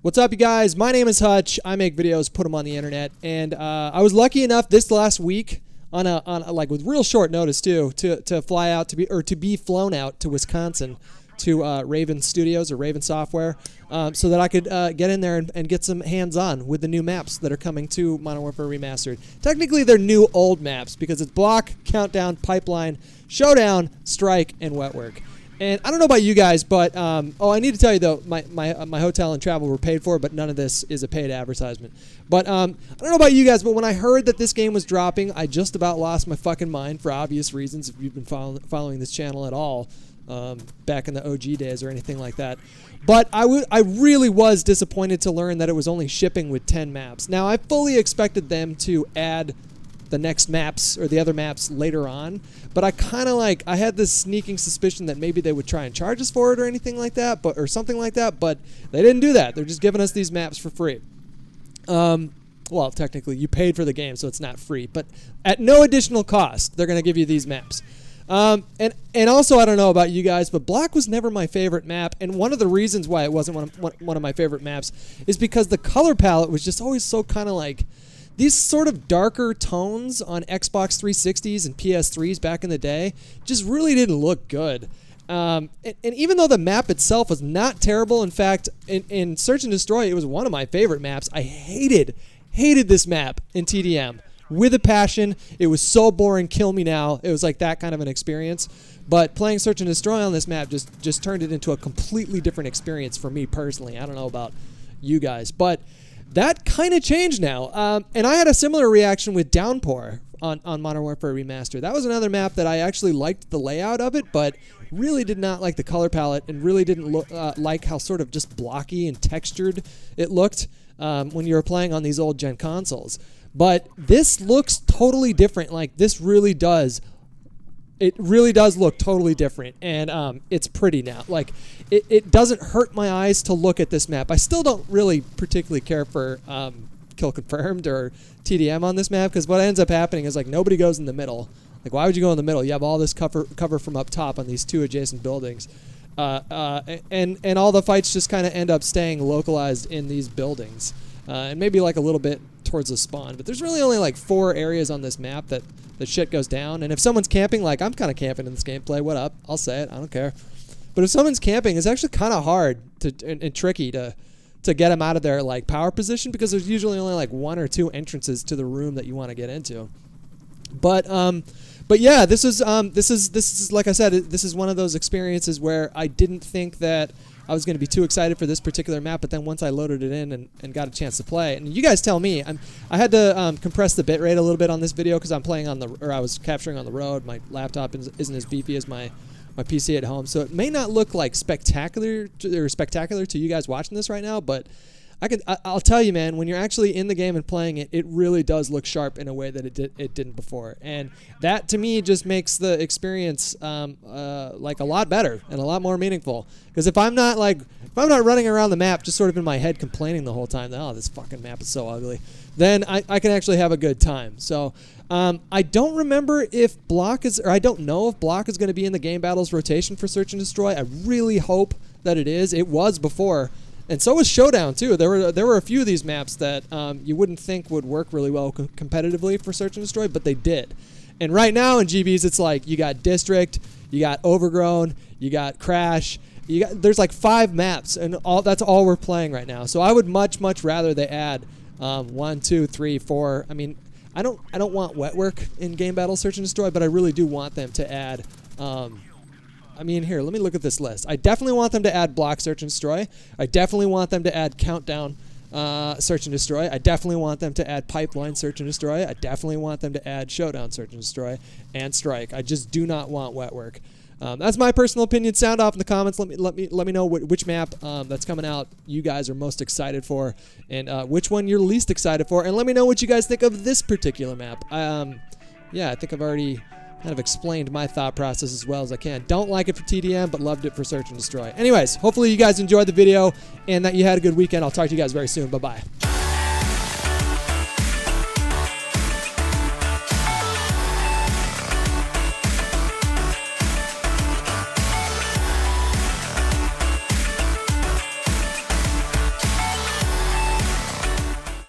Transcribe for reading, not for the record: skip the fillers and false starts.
What's up, you guys? My name is Hutch. I make videos, put them on the internet, and I was lucky enough this last week on a like with real short notice too to fly out to be flown out to Wisconsin to Raven Studios or Raven Software so that I could get in there and get some hands-on with the new maps that are coming to Modern Warfare Remastered. Technically, they're new old maps because it's Bloc, Countdown, Pipeline, Showdown, Strike, and Wetwork. And I don't know about you guys, but I need to tell you though, my hotel and travel were paid for, but none of this is a paid advertisement. But I don't know about you guys, but when I heard that this game was dropping, I just about lost my fucking mind for obvious reasons. If you've been following this channel at all, back in the OG days or anything like that. But I really was disappointed to learn that it was only shipping with 10 maps. Now I fully expected them to add the next maps or the other maps later on, but I had this sneaking suspicion that maybe they would try and charge us for it or anything like that, or something like that, but they didn't do that. They're just giving us these maps for free. Well, technically you paid for the game, so it's not free, but at no additional cost they're going to give you these maps. And also, I don't know about you guys, but Bloc was never my favorite map, and one of the reasons why it wasn't one of my favorite maps is because the color palette was just always so kind of like these sort of darker tones on Xbox 360s and PS3s back in the day just really didn't look good. And even though the map itself was not terrible, in fact, in Search and Destroy, it was one of my favorite maps. I hated this map in TDM with a passion. It was so boring, kill me now. It was like that kind of an experience. But playing Search and Destroy on this map just turned it into a completely different experience for me personally. I don't know about you guys, but that kind of changed now. And I had a similar reaction with Downpour on Modern Warfare Remastered. That was another map that I actually liked the layout of it, but really did not like the color palette and really didn't like how sort of just blocky and textured it looked when you were playing on these old gen consoles. But this looks totally different. Like, this really does. It really does look totally different, and it's pretty now. Like, it doesn't hurt my eyes to look at this map. I still don't really particularly care for Kill Confirmed or TDM on this map, because what ends up happening is, like, nobody goes in the middle. Like, why would you go in the middle? You have all this cover from up top on these two adjacent buildings. And all the fights just kind of end up staying localized in these buildings. And maybe, like, a little bit towards the spawn. But there's really only, like, 4 areas on this map that shit goes down. And if someone's camping, like, I'm kind of camping in this gameplay. What up? I'll say it. I don't care. But if someone's camping, it's actually kind of hard and tricky to get them out of their, like, power position, because there's usually only, like, 1 or 2 entrances to the room that you want to get into. But yeah, this is like I said, this is one of those experiences where I didn't think that I was going to be too excited for this particular map, but then once I loaded it in and got a chance to play, and you guys tell me, I had to compress the bitrate a little bit on this video because I'm playing I was capturing on the road. My laptop isn't as beefy as my PC at home, so it may not look like spectacular to you guys watching this right now, but I'll tell you, man, when you're actually in the game and playing it, it really does look sharp in a way that it didn't before. And that, to me, just makes the experience like a lot better and a lot more meaningful. Because if I'm not running around the map just sort of in my head complaining the whole time, oh, this fucking map is so ugly, then I can actually have a good time. So I don't remember if I don't know if Bloc is going to be in the game battles rotation for Search and Destroy. I really hope that it is. It was before. And so was Showdown, too. There were a few of these maps that you wouldn't think would work really well competitively for Search and Destroy, but they did. And right now in GBs, it's like you got District, you got Overgrown, you got Crash. There's like 5 maps, and that's all we're playing right now. So I would much rather they add 1, 2, 3, 4. I mean, I don't want Wetwork in game battle Search and Destroy, but I really do want them to add. I mean, here, let me look at this list. I definitely want them to add Bloc Search and Destroy. I definitely want them to add Countdown Search and Destroy. I definitely want them to add Pipeline Search and Destroy. I definitely want them to add Showdown Search and Destroy and Strike. I just do not want Wetwork. That's my personal opinion. Sound off in the comments. Let me know which map that's coming out you guys are most excited for, and which one you're least excited for. And let me know what you guys think of this particular map. Yeah, I think I've already kind of explained my thought process as well as I can. Don't like it for TDM, but loved it for Search and Destroy. Anyways, hopefully you guys enjoyed the video and that you had a good weekend. I'll talk to you guys very soon. Bye-bye.